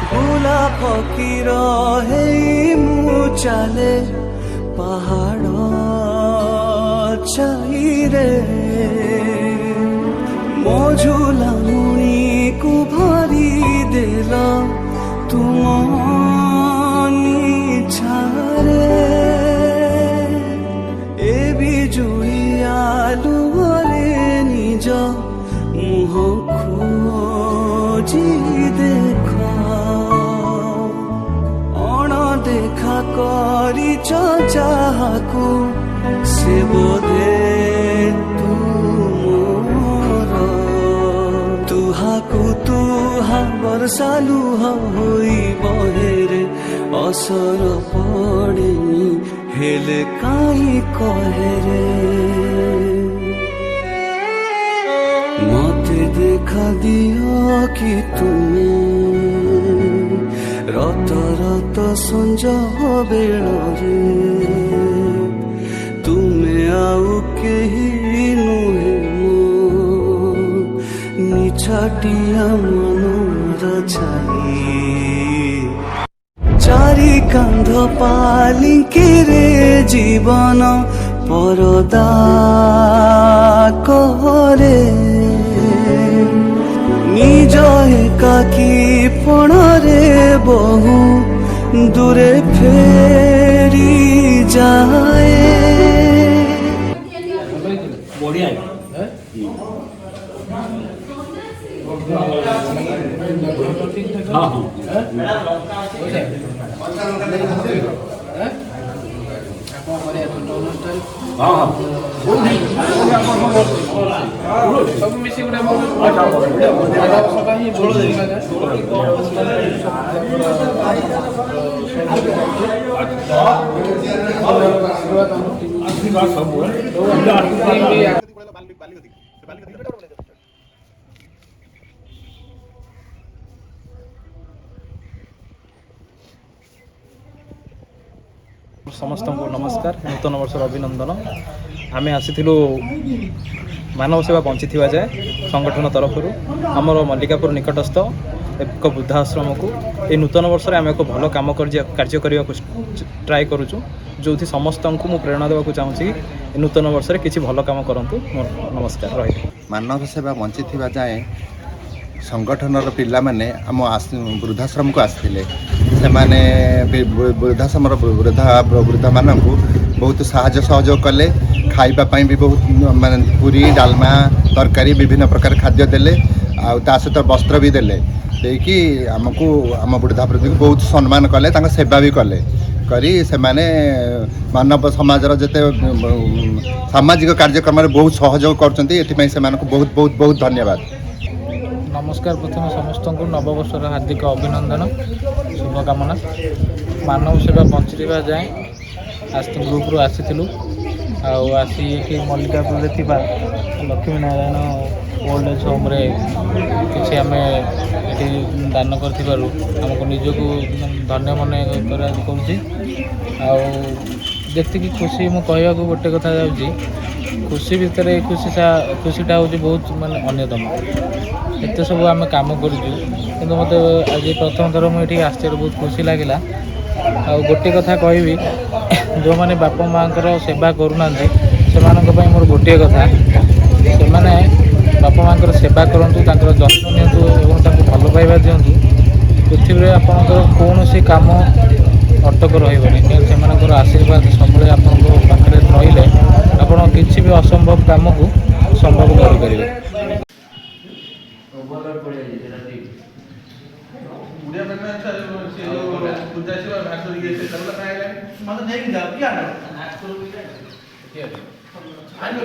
ভোলা ফকির হেই মু চালে পাহাড় চাহিরে ମୋ ଝୁଲାମୁଣିକୁ ଭରି ଦେଲ ତୁମ ନିଛାରେ ଏ ବିଜୁଳି ଆଲୁଅରେ ନିଜ ମୁହଁ ଖୋଜି ଦେଖ ଅଣଦେଖା କରିଛ ଯାହାକୁ ସେ ବୋଧେ तुहाकु तुहा वर्षा लुह होई बहेरे असर पड़ेनी हेले काई कहेरे मते देखा दियो कि तुमे रत रत संज बेଳରେ तुमे आउ केही नुहे छटिया मनर छाई चारि कांध पालिंकिरे जीवन परदा करे निज एकाकी पणरे बहु दूरे फेरी जाए सब मिसी गुडा समस्त को नमस्कार नूतन वर्ष अभिनंदन आम आसीलु मानव सेवा बंची जाए संगठन तरफ आमर मल्लिकापुर निकटस्थ एक वृद्धाश्रम को ये नूतन वर्ष में आम एक भल कम कार्य करने को ट्राए करुचु जो समस्त को मुझे प्रेरणा देवाक चाहूँगी नूतन वर्ष में किसी भल कम करूँ नमस्कार रही मानव सेवा बंची जाए संगठनर पिला माने आम वृद्धाश्रम को आसते से वृद्धाश्रम वृद्धा मानक बहुत साहय सहयोग कले खाइबापी भी बहुत माने पूरी डालमा तरकारी विभिन्न प्रकार खाद्य देले ता सहित वस्त्र भी देले देकी आमको आम वृद्धा प्रति बहुत सम्मान कले सेवा भी कले करी से माने मानव समाजर जते सामाजिक कार्यक्रम बहुत सहयोग करछंती एथि से बहुत बहुत बहुत धन्यवाद। नमस्कार प्रथम समस्त को नववर्षर हार्दिक अभिनंदन शुभकामना मानव सेवा बंची जाए आज ग्रुप रू आसी आसी ये Mallikapur Lakshmi Narayan old age home रे किसी आम ये दान करमको निजक धन्य मन करती खुशी मुझे कहवाक गोटे कथा जाऊँगी खुशी भितर खुशीटा हूँ बहुत मानने अन्यतम एत सब आम कम कर मत आज प्रथम थर मुझे आसचे बहुत खुशी लगे आ गोटे कथा कहि जो मैंने बापा माँ सेवा करूना से मोर गोटे कथा से बापा माँ सेवा करूँ जत्न नि भल पाइबा दिंतु पृथ्वी आपंकर कौन सी काम अटक रही से आशीर्वाद सब पाखे रही आप किसी भी असंभव काम को संभव करें आलो